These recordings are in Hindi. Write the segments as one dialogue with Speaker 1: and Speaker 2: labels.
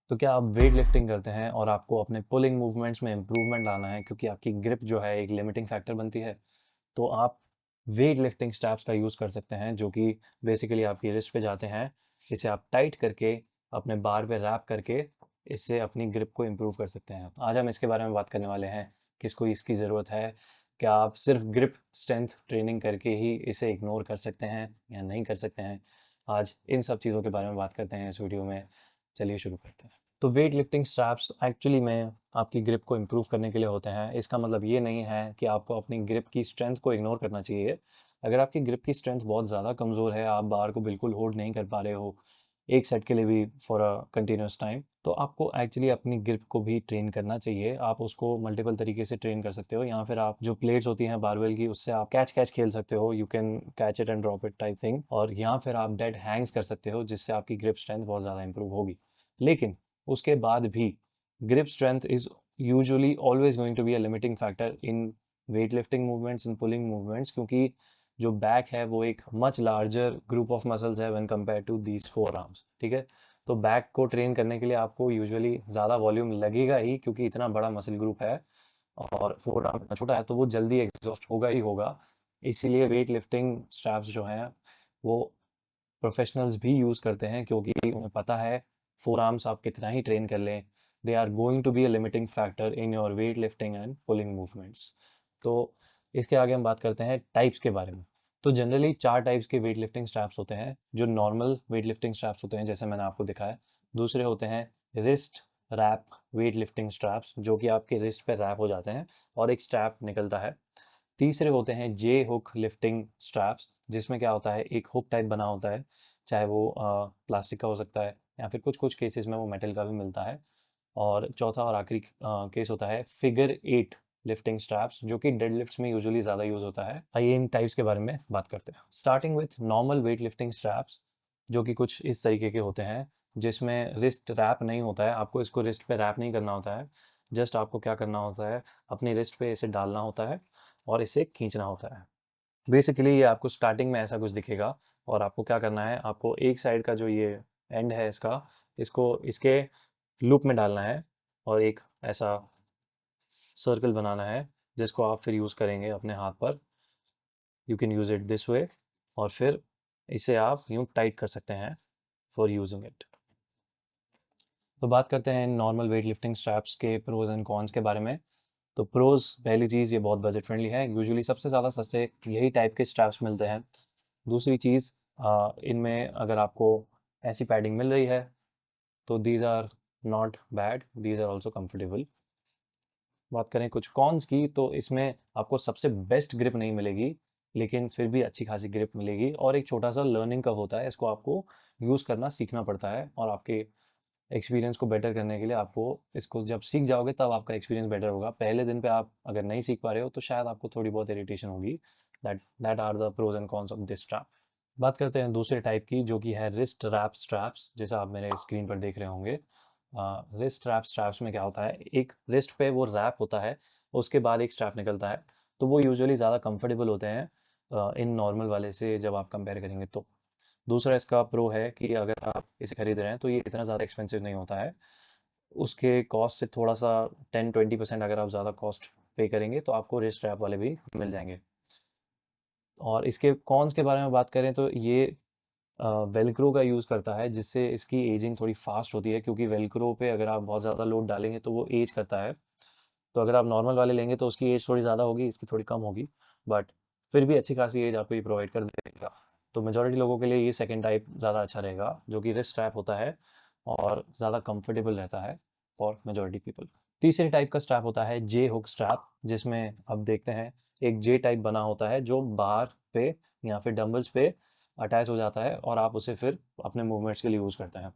Speaker 1: तो क्या आप वेट लिफ्टिंग करते हैं और आपको अपने पुलिंग मूवमेंट्स में इम्प्रूवमेंट लाना है क्योंकि आपकी ग्रिप जो है एक लिमिटिंग फैक्टर बनती है, तो आप वेट लिफ्टिंग स्ट्रैप्स का यूज़ कर सकते हैं जो कि बेसिकली आपकी रिस्ट पे जाते हैं। इसे आप टाइट करके अपने बार पे रैप करके इससे अपनी ग्रिप को इम्प्रूव कर सकते हैं। आज हम इसके बारे में बात करने वाले हैं, किसको इसकी ज़रूरत है, क्या आप सिर्फ ग्रिप स्ट्रेंथ ट्रेनिंग करके ही इसे इग्नोर कर सकते हैं या नहीं कर सकते हैं। आज इन सब चीज़ों के बारे में बात करते हैं इस वीडियो में। चलिए शुरू करते हैं। तो वेट लिफ्टिंग स्ट्रैप्स एक्चुअली में आपकी ग्रिप को इम्प्रूव करने के लिए होते हैं। इसका मतलब ये नहीं है कि आपको अपनी ग्रिप की स्ट्रेंथ को इग्नोर करना चाहिए। अगर आपकी ग्रिप की स्ट्रेंथ बहुत ज़्यादा कमज़ोर है, आप बार को बिल्कुल होल्ड नहीं कर पा रहे हो एक सेट के लिए भी फॉर अ कंटिन्यूस टाइम, तो आपको एक्चुअली अपनी ग्रिप को भी ट्रेन करना चाहिए। आप उसको मल्टीपल तरीके से ट्रेन कर सकते हो, या फिर आप जो प्लेट्स होती हैं बारबेल की, उससे आप कैच कैच खेल सकते हो। You can catch it and drop it type thing. और या फिर आप डेड हैंग्स कर सकते हो, जिससे आपकी ग्रिप स्ट्रेंथ बहुत ज़्यादा इंप्रूव होगी। लेकिन उसके बाद भी grip strength is usually always going to be a limiting factor in weightlifting movements and pulling movements, क्योंकि जो बैक है वो एक much larger group of muscles है when compare to these four arms. ठीक है, तो बैक को ट्रेन करने के लिए आपको यूजुअली ज़्यादा वॉल्यूम लगेगा ही, क्योंकि इतना बड़ा मसल ग्रुप है और फोर आर्म इतना छोटा है, तो वो जल्दी एग्जॉस्ट होगा ही होगा। इसीलिए वेट लिफ्टिंग स्ट्रैप्स जो हैं वो प्रोफेशनल्स भी यूज़ करते हैं, क्योंकि उन्हें पता है फोर आर्म्स आप कितना ही ट्रेन कर लें, they are going to be a limiting factor in your weight lifting and pulling movements. तो इसके आगे हम बात करते हैं टाइप्स के बारे में। तो जनरली 4 टाइप्स के वेट लिफ्टिंग स्ट्रैप्स होते हैं। जो नॉर्मल वेट लिफ्टिंग स्ट्रैप्स होते हैं, जैसे मैंने आपको दिखाया। दूसरे होते हैं wrist wrap weight lifting straps, जो कि आपके रिस्ट पे रैप हो जाते हैं और एक स्ट्रैप निकलता है। तीसरे होते हैं जे हुक लिफ्टिंग स्ट्रैप्स, जिसमें क्या होता है, एक हुक टाइप बना होता है, चाहे वो प्लास्टिक का हो सकता है या फिर कुछ कुछ केसेस में वो मेटल का भी मिलता है। और चौथा और आखिरी केस होता है फिगर 8 लिफ्टिंग स्ट्रैप्स, जो कि डेड लिफ्ट्स में यूजुअली ज़्यादा यूज़ होता है। आइए इन टाइप्स के बारे में बात करते हैं, starting with normal weight lifting straps, जो कि कुछ इस तरीके के होते हैं, जिसमें रिस्ट रैप नहीं होता है। आपको इसको रिस्ट पे रैप नहीं करना होता है। जस्ट आपको क्या करना होता है, अपनी रिस्ट पे इसे डालना होता है और इसे खींचना होता है। बेसिकली ये आपको स्टार्टिंग में ऐसा कुछ दिखेगा, और आपको क्या करना है, आपको एक साइड का जो ये एंड है इसका, इसको इसके लूप में डालना है और एक ऐसा सर्कल बनाना है, जिसको आप फिर यूज़ करेंगे अपने हाथ पर। You can use it this way, और फिर इसे आप यूँ टाइट कर सकते हैं फॉर यूजिंग इट। तो बात करते हैं नॉर्मल वेट लिफ्टिंग स्ट्रैप्स के प्रोज एंड कॉन्स के बारे में। तो प्रोज, पहली चीज़, ये बहुत बजट फ्रेंडली है। यूजुअली सबसे ज़्यादा सस्ते यही टाइप के स्ट्रैप्स मिलते हैं। दूसरी चीज़, इनमें अगर आपको ऐसी पैडिंग मिल रही है तो these are not bad, these are also comfortable. बात करें कुछ कॉन्स की, तो इसमें आपको सबसे बेस्ट ग्रिप नहीं मिलेगी, लेकिन फिर भी अच्छी खासी ग्रिप मिलेगी, और एक छोटा सा लर्निंग कर्व होता है। इसको आपको यूज़ करना सीखना पड़ता है, और आपके एक्सपीरियंस को बेटर करने के लिए आपको इसको जब सीख जाओगे तब आपका एक्सपीरियंस बेटर होगा। पहले दिन पे आप अगर नहीं सीख पा रहे हो तो शायद आपको थोड़ी बहुत इरिटेशन होगी। That are the pros and cons of this strap. बात करते हैं दूसरे टाइप की, जो कि है रिस्ट रैप स्ट्रैप्स, जैसा आप मेरे स्क्रीन पर देख रहे होंगे। रिस्ट रैप स्ट्रैप्स में क्या होता है, एक रिस्ट पे वो रैप होता है, उसके बाद एक स्ट्रैप निकलता है। तो वो यूजुअली ज़्यादा कंफर्टेबल होते हैं इन नॉर्मल वाले से जब आप कंपेयर करेंगे तो। दूसरा इसका प्रो है कि अगर आप इसे खरीद रहे हैं तो ये इतना ज़्यादा एक्सपेंसिव नहीं होता है। उसके कॉस्ट से थोड़ा सा 10-20% अगर आप ज़्यादा कॉस्ट पे करेंगे तो आपको रिस्ट रैप वाले भी मिल जाएंगे। और इसके कॉन्स के बारे में बात करें तो ये वेलक्रो का यूज़ करता है, जिससे इसकी एजिंग थोड़ी फास्ट होती है, क्योंकि वेलक्रो पे अगर आप बहुत ज़्यादा लोड डालेंगे तो वो एज करता है। तो अगर आप नॉर्मल वाले लेंगे तो उसकी एज थोड़ी ज़्यादा होगी, इसकी थोड़ी कम होगी, बट फिर भी अच्छी खासी एज आपको ये प्रोवाइड कर देगा। तो मेजॉरिटी लोगों के लिए ये सेकंड टाइप ज़्यादा अच्छा रहेगा, जो कि रिस्ट स्ट्रैप होता है और ज़्यादा कंफर्टेबल रहता है फॉर मेजॉरिटी पीपल। तीसरे टाइप का स्ट्रैप होता है जे हुक स्ट्रैप, जिसमें अब देखते हैं एक जे टाइप बना होता है, जो बार पे या फिर डंबल्स पे अटैच हो जाता है, और आप उसे फिर अपने मूवमेंट्स के लिए यूज़ करते हैं।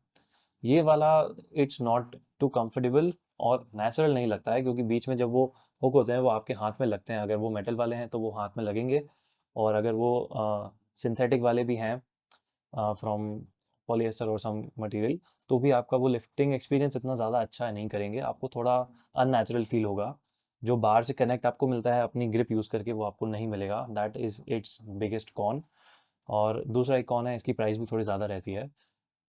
Speaker 1: ये वाला इट्स नॉट टू कंफर्टेबल और नेचुरल नहीं लगता है, क्योंकि बीच में जब वो हुक होते हैं वो आपके हाथ में लगते हैं। अगर वो मेटल वाले हैं तो वो हाथ में लगेंगे, और अगर वो सिंथेटिक वाले भी हैं फ्रॉम पॉलिएस्टर और सम मटेरियल, तो भी आपका वो लिफ्टिंग एक्सपीरियंस इतना ज़्यादा अच्छा नहीं करेंगे, आपको थोड़ा अननेचुरल फील होगा। जो बाहर से कनेक्ट आपको मिलता है अपनी ग्रिप यूज़ करके, वो आपको नहीं मिलेगा। That is its biggest con. और दूसरा एक कॉन है, इसकी प्राइस भी थोड़ी ज़्यादा रहती है।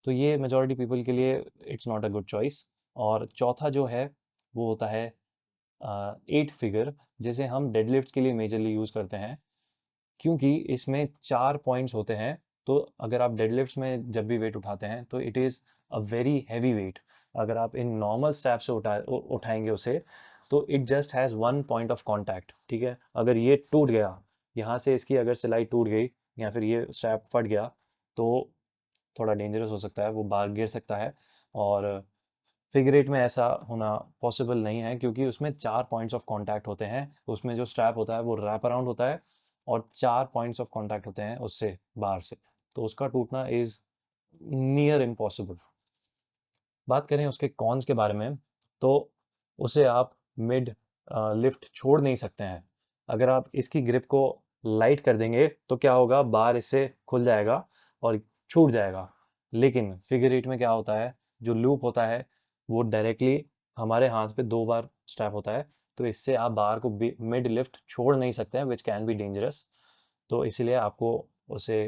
Speaker 1: तो ये मेजॉरिटी पीपल के लिए it's not a good choice. और चौथा जो है वो होता है 8 फिगर, जिसे हम डेडलिफ्ट्स के लिए मेजरली यूज़ करते हैं, क्योंकि इसमें 4 पॉइंट्स होते हैं। तो अगर आप डेडलिफ्ट्स में जब भी वेट उठाते हैं तो it is a very heavy weight. अगर आप इन नॉर्मल स्टेप से उठाएंगे उसे, तो it just has one point of contact, ठीक है। अगर ये टूट गया, यहाँ से इसकी अगर सिलाई टूट गई या फिर ये स्ट्रैप फट गया, तो थोड़ा डेंजरस हो सकता है, वो बाहर गिर सकता है। और फिगर एट में ऐसा होना पॉसिबल नहीं है, क्योंकि उसमें 4 पॉइंट्स ऑफ कांटेक्ट होते हैं। उसमें जो स्ट्रैप होता है वो रैप अराउंड होता है, और 4 पॉइंट्स ऑफ कांटेक्ट होते हैं उससे बाहर से, तो उसका टूटना इज नियर इम्पॉसिबल। बात करें उसके कॉन्स के बारे में, तो उसे आप मिड लिफ्ट छोड़ नहीं सकते हैं। अगर आप इसकी ग्रिप को लाइट कर देंगे तो क्या होगा, बार इससे खुल जाएगा और छूट जाएगा। लेकिन फिगर एट में क्या होता है, जो लूप होता है वो डायरेक्टली हमारे हाथ पे 2 बार स्ट्रैप होता है, तो इससे आप बार को मिड लिफ्ट छोड़ नहीं सकते हैं, विच कैन बी डेंजरस। तो इसीलिए आपको उसे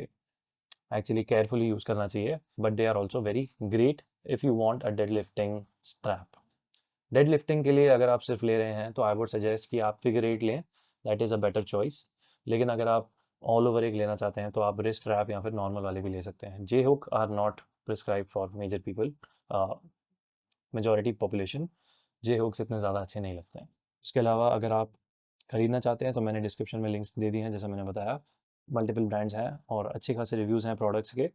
Speaker 1: एक्चुअली केयरफुली यूज़ करना चाहिए, but they are also very great if you want a dead lifting strap. Dead lifting के लिए अगर आप सिर्फ ले रहे हैं तो आई वुड सजेस्ट कि आप फिगर एट लें, that is a better choice. लेकिन अगर आप ऑल ओवर एक लेना चाहते हैं तो आप रिस्ट रैप या फिर नॉर्मल वाले भी ले सकते हैं। J hook are not prescribe for major people, majority population J hooks इतने ज़्यादा अच्छे नहीं लगते हैं। उसके अलावा अगर आप खरीदना चाहते हैं तो मैंने डिस्क्रिप्शन में लिंक्स दे दी हैं, जैसा मैंने बताया। मल्टीपल ब्रांड्स हैं और अच्छे खासे रिव्यूज़ हैं प्रोडक्ट्स के,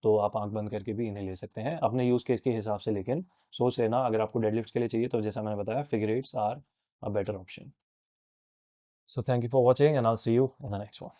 Speaker 1: तो आप आंख बंद करके भी इन्हें ले सकते हैं अपने यूज़ केस के हिसाब से। लेकिन सोच लेना, अगर आपको डेडलिफ्ट के लिए चाहिए तो जैसा मैंने बताया, figure eights are a better option. So thank you for watching and I will see you in the next one.